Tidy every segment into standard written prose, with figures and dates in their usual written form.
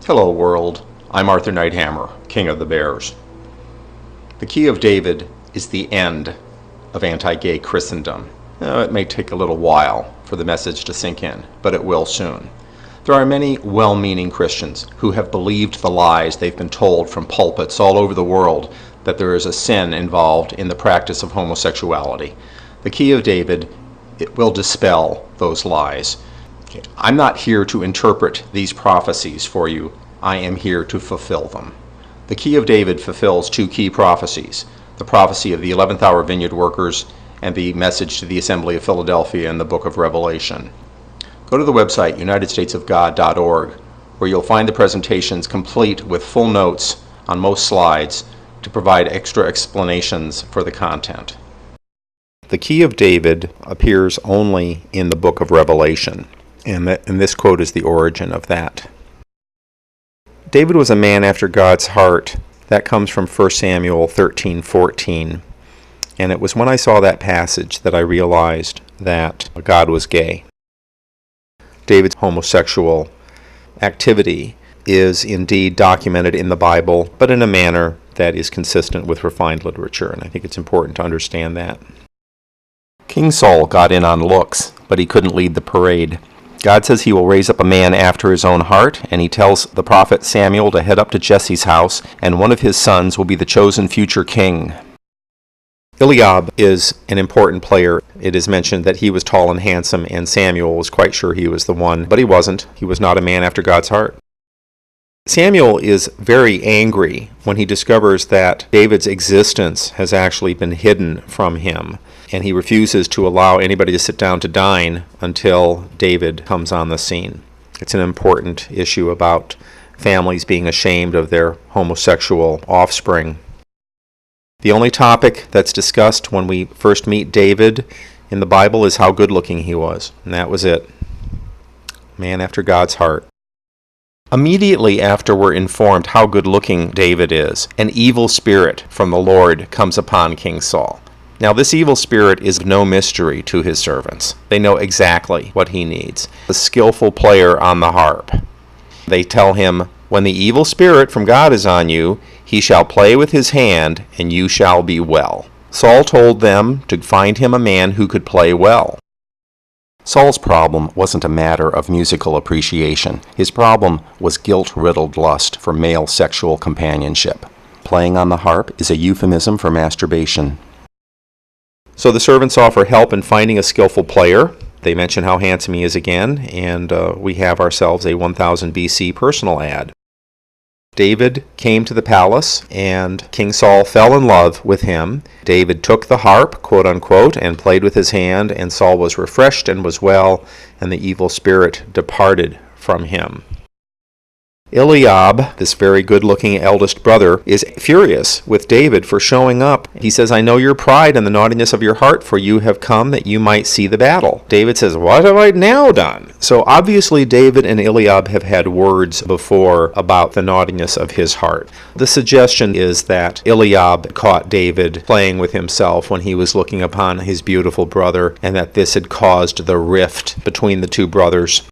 Hello world, I'm Arthur Nighthammer, King of the Bears. The key of David is the end of anti-gay Christendom. It may take a little while for the message to sink in, but it will soon. There are many well-meaning Christians who have believed the lies they've been told from pulpits all over the world that there is a sin involved in the practice of homosexuality. The key of David, it will dispel those lies. I'm not here to interpret these prophecies for you. I am here to fulfill them. The key of David fulfills two key prophecies: the prophecy of the 11th hour vineyard workers and the message to the assembly of Philadelphia in the book of Revelation. Go to the website unitedstatesofgod.org, where you'll find the presentations complete with full notes on most slides to provide extra explanations for the content. The key of David appears only in the book of Revelation. And this quote is the origin of that. David was a man after God's heart. That comes from 1 Samuel 13:14. And it was when I saw that passage that I realized that God was gay. David's homosexual activity is indeed documented in the Bible, but in a manner that is consistent with refined literature, and I think it's important to understand that. King Saul got in on looks, but he couldn't lead the parade. God says he will raise up a man after his own heart, and he tells the prophet Samuel to head up to Jesse's house, and one of his sons will be the chosen future king. Eliab is an important player. It is mentioned that he was tall and handsome, and Samuel was quite sure he was the one, but he wasn't. He was not a man after God's heart. Samuel is very angry when he discovers that David's existence has actually been hidden from him, and he refuses to allow anybody to sit down to dine until David comes on the scene. It's an important issue about families being ashamed of their homosexual offspring. The only topic that's discussed when we first meet David in the Bible is how good-looking he was, and that was it. Man after God's heart. Immediately after we're informed how good-looking David is, an evil spirit from the Lord comes upon King Saul. Now, this evil spirit is no mystery to his servants. They know exactly what he needs. A skillful player on the harp. They tell him, when the evil spirit from God is on you, he shall play with his hand, and you shall be well. Saul told them to find him a man who could play well. Saul's problem wasn't a matter of musical appreciation. His problem was guilt-riddled lust for male sexual companionship. Playing on the harp is a euphemism for masturbation. So the servants offer help in finding a skillful player. They mention how handsome he is again, and we have ourselves a 1000 BC personal ad. David came to the palace, and King Saul fell in love with him. David took the harp, quote unquote, and played with his hand, and Saul was refreshed and was well, and the evil spirit departed from him. Eliab, this very good-looking eldest brother, is furious with David for showing up. He says, I know your pride and the naughtiness of your heart, for you have come that you might see the battle. David says, what have I now done? So obviously David and Eliab have had words before about the naughtiness of his heart. The suggestion is that Eliab caught David playing with himself when he was looking upon his beautiful brother, and that this had caused the rift between the two brothers.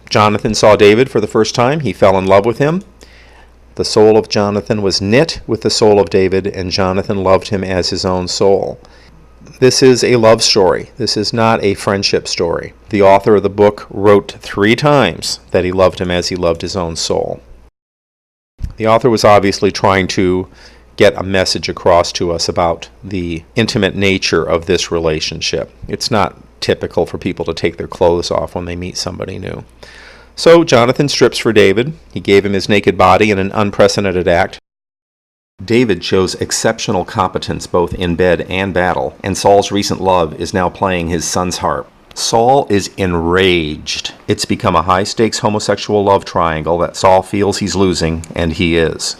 Jonathan saw David for the first time. He fell in love with him. The soul of Jonathan was knit with the soul of David, and Jonathan loved him as his own soul. This is a love story. This is not a friendship story. The author of the book wrote 3 times that he loved him as he loved his own soul. The author was obviously trying to get a message across to us about the intimate nature of this relationship. It's not typical for people to take their clothes off when they meet somebody new. So Jonathan strips for David. He gave him his naked body in an unprecedented act. David shows exceptional competence both in bed and battle, and Saul's recent love is now playing his son's harp. Saul is enraged. It's become a high-stakes homosexual love triangle that Saul feels he's losing, and he is.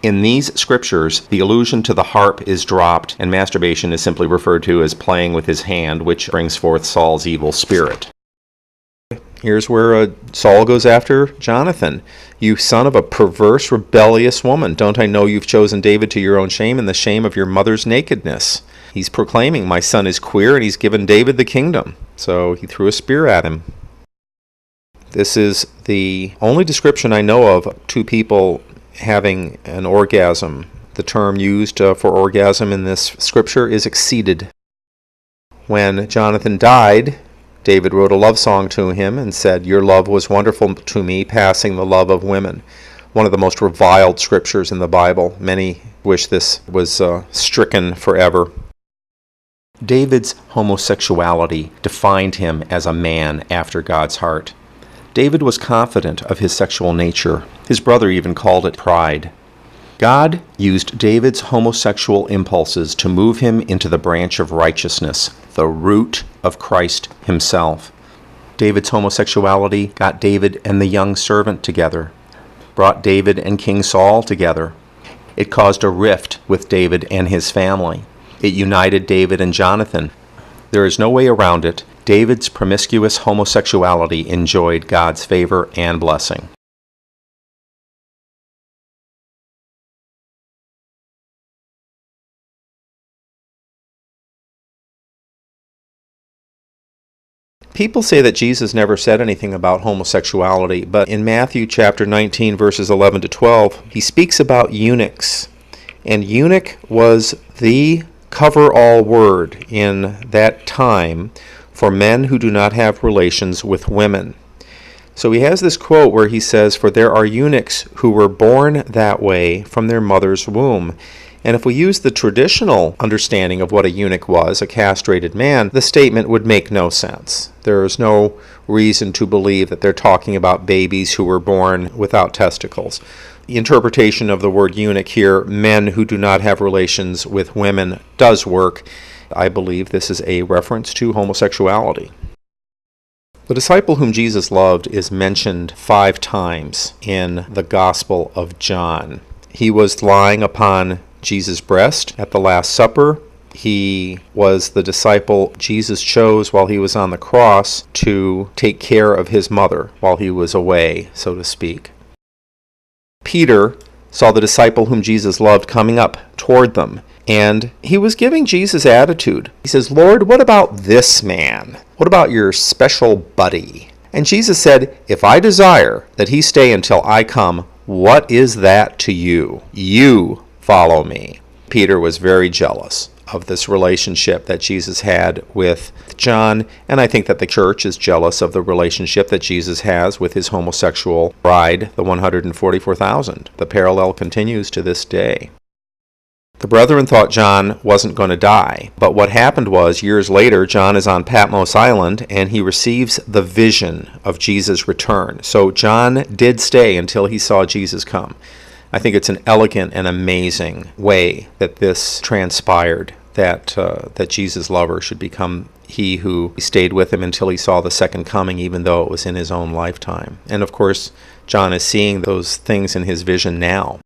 In these scriptures, the allusion to the harp is dropped, and masturbation is simply referred to as playing with his hand, which brings forth Saul's evil spirit. Here's where Saul goes after Jonathan. You son of a perverse, rebellious woman. Don't I know you've chosen David to your own shame and the shame of your mother's nakedness? He's proclaiming, my son is queer, and he's given David the kingdom. So he threw a spear at him. This is the only description I know of two people having an orgasm. The term used for orgasm in this scripture is exceeded. When Jonathan died, David wrote a love song to him and said, "Your love was wonderful to me, passing the love of women." One of the most reviled scriptures in the Bible. Many wish this was stricken forever. David's homosexuality defined him as a man after God's heart. David was confident of his sexual nature. His brother even called it pride. God used David's homosexual impulses to move him into the branch of righteousness, the root of Christ himself. David's homosexuality got David and the young servant together, brought David and King Saul together. It caused a rift with David and his family. It united David and Jonathan. There is no way around it. David's promiscuous homosexuality enjoyed God's favor and blessing. People say that Jesus never said anything about homosexuality, but in Matthew chapter 19, verses 11 to 12, he speaks about eunuchs. And eunuch was the cover-all word in that time for men who do not have relations with women. So he has this quote where he says, "For there are eunuchs who were born that way from their mother's womb." And if we use the traditional understanding of what a eunuch was, a castrated man, the statement would make no sense. There is no reason to believe that they're talking about babies who were born without testicles. The interpretation of the word eunuch here, men who do not have relations with women, does work. I believe this is a reference to homosexuality. The disciple whom Jesus loved is mentioned 5 times in the Gospel of John. He was lying upon Jesus' breast at the Last Supper. He was the disciple Jesus chose while he was on the cross to take care of his mother while he was away, so to speak. Peter saw the disciple whom Jesus loved coming up toward them, and he was giving Jesus attitude. He says, "Lord, what about this man? What about your special buddy?" And Jesus said, "If I desire that he stay until I come, what is that to you? You follow me." Peter was very jealous of this relationship that Jesus had with John, and I think that the church is jealous of the relationship that Jesus has with his homosexual bride, the 144,000. The parallel continues to this day. The brethren thought John wasn't going to die, but what happened was, years later, John is on Patmos Island, and he receives the vision of Jesus' return. So John did stay until he saw Jesus come. I think it's an elegant and amazing way that this transpired, that Jesus' lover should become he who stayed with him until he saw the second coming, even though it was in his own lifetime. And of course, John is seeing those things in his vision now.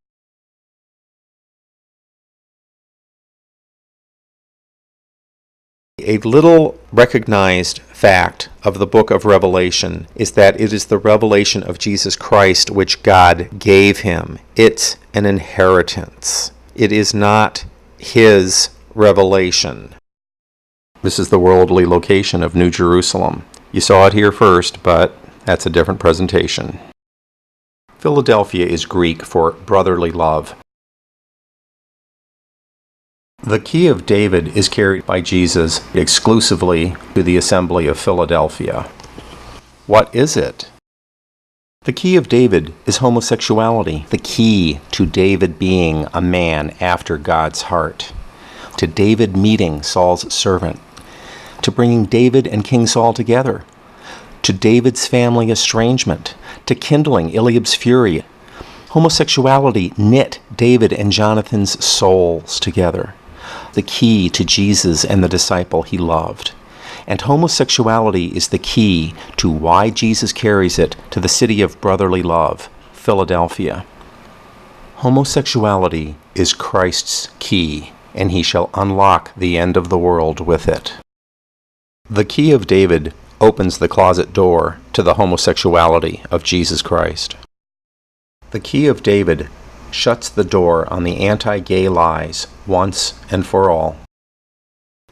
A little recognized fact of the book of Revelation is that it is the revelation of Jesus Christ which God gave him. It's an inheritance. It is not his revelation. This is the worldly location of New Jerusalem. You saw it here first, but that's a different presentation. Philadelphia is Greek for brotherly love. The key of David is carried by Jesus exclusively to the assembly of Philadelphia. What is it? The key of David is homosexuality, the key to David being a man after God's heart, to David meeting Saul's servant, to bringing David and King Saul together, to David's family estrangement, to kindling Eliab's fury. Homosexuality knit David and Jonathan's souls together. The key to Jesus and the disciple he loved. And homosexuality is the key to why Jesus carries it to the city of brotherly love, Philadelphia. Homosexuality is Christ's key, and he shall unlock the end of the world with it. The key of David opens the closet door to the homosexuality of Jesus Christ. The key of David shuts the door on the anti-gay lies once and for all.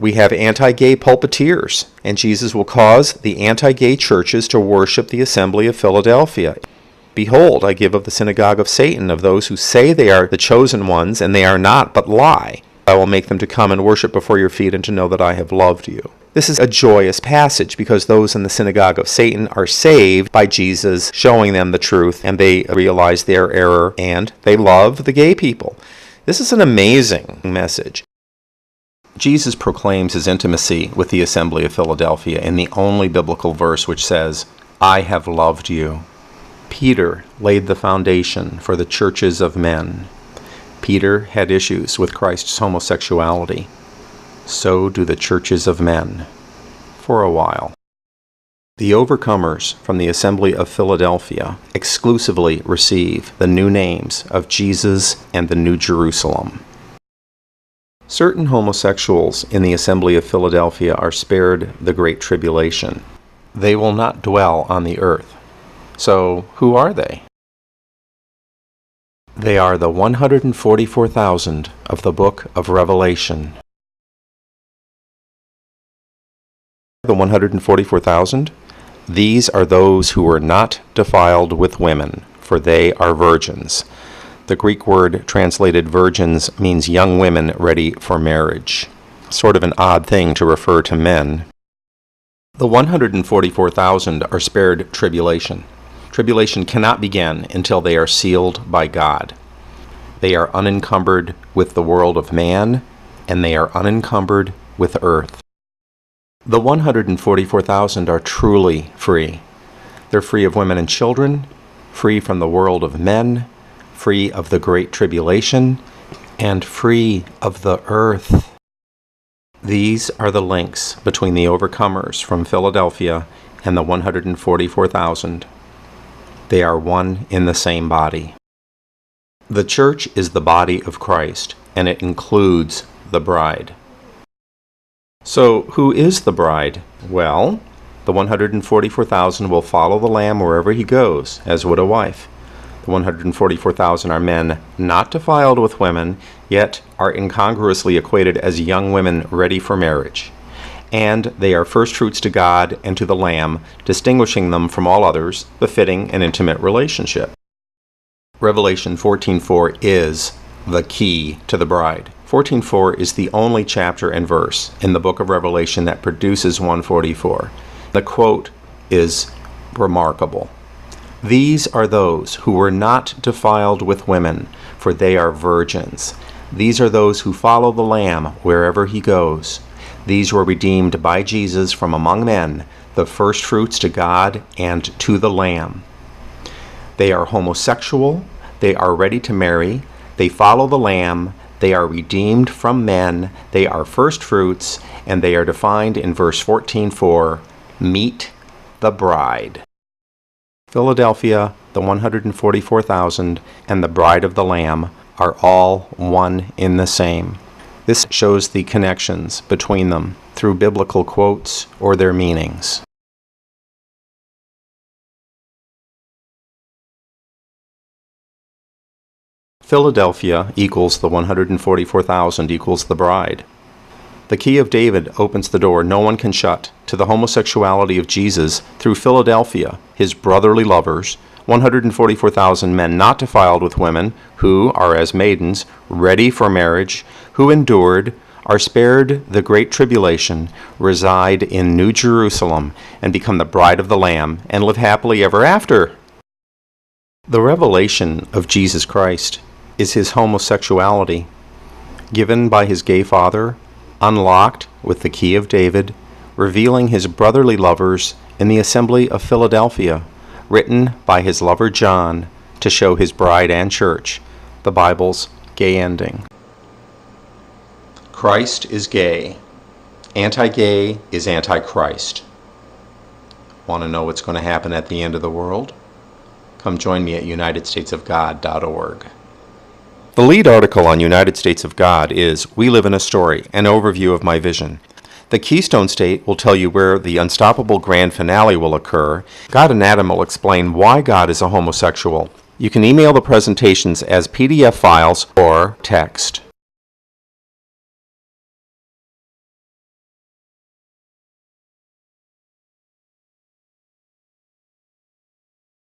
We have anti-gay pulpiteers, and Jesus will cause the anti-gay churches to worship the assembly of Philadelphia. Behold, I give of the synagogue of Satan, of those who say they are the chosen ones, and they are not, but lie. I will make them to come and worship before your feet, and to know that I have loved you. This is a joyous passage, because those in the synagogue of Satan are saved by Jesus showing them the truth, and they realize their error, and they love the gay people. This is an amazing message. Jesus proclaims his intimacy with the assembly of Philadelphia in the only biblical verse which says, I have loved you. Peter laid the foundation for the churches of men. Peter had issues with Christ's homosexuality. So do the churches of men, for a while. The overcomers from the assembly of Philadelphia exclusively receive the new names of Jesus and the New Jerusalem. Certain homosexuals in the assembly of Philadelphia are spared the Great Tribulation. They will not dwell on the earth. So, who are they? They are the 144,000 of the book of Revelation. The 144,000? These are those who were not defiled with women, for they are virgins. The Greek word translated virgins means young women ready for marriage. Sort of an odd thing to refer to men. The 144,000 are spared tribulation. Tribulation cannot begin until they are sealed by God. They are unencumbered with the world of man, and they are unencumbered with earth. The 144,000 are truly free. They're free of women and children, free from the world of men, free of the Great Tribulation, and free of the earth. These are the links between the overcomers from Philadelphia and the 144,000. They are one in the same body. The church is the body of Christ, and it includes the bride. So, who is the bride? Well, the 144,000 will follow the Lamb wherever he goes, as would a wife. The 144,000 are men not defiled with women, yet are incongruously equated as young women ready for marriage. And they are firstfruits to God and to the Lamb, distinguishing them from all others, befitting an intimate relationship. Revelation 14:4 is the key to the bride. 14:4 is the only chapter and verse in the book of Revelation that produces 144. The quote is remarkable. These are those who were not defiled with women, for they are virgins. These are those who follow the Lamb wherever he goes. These were redeemed by Jesus from among men, the firstfruits to God and to the Lamb. They are homosexual, they are ready to marry, they follow the Lamb, they are redeemed from men, they are firstfruits, and they are defined in verse 14:4, meet the bride. Philadelphia, the 144,000, and the bride of the Lamb are all one in the same. This shows the connections between them through biblical quotes or their meanings. Philadelphia equals the 144,000 equals the bride. The key of David opens the door no one can shut to the homosexuality of Jesus through Philadelphia, his brotherly lovers, 144,000 men not defiled with women, who are as maidens, ready for marriage, who endured, are spared the great tribulation, reside in New Jerusalem, and become the bride of the Lamb, and live happily ever after. The revelation of Jesus Christ is his homosexuality, given by his gay father, unlocked with the key of David, revealing his brotherly lovers in the assembly of Philadelphia, written by his lover John to show his bride and church the Bible's gay ending. Christ is gay. Anti-gay is anti-Christ. Want to know what's going to happen at the end of the world? Come join me at unitedstatesofgod.org. The lead article on United States of God is We Live in a Story, an overview of my vision. The Keystone State will tell you where the unstoppable grand finale will occur. God and Adam will explain why God is a homosexual. You can email the presentations as PDF files or text.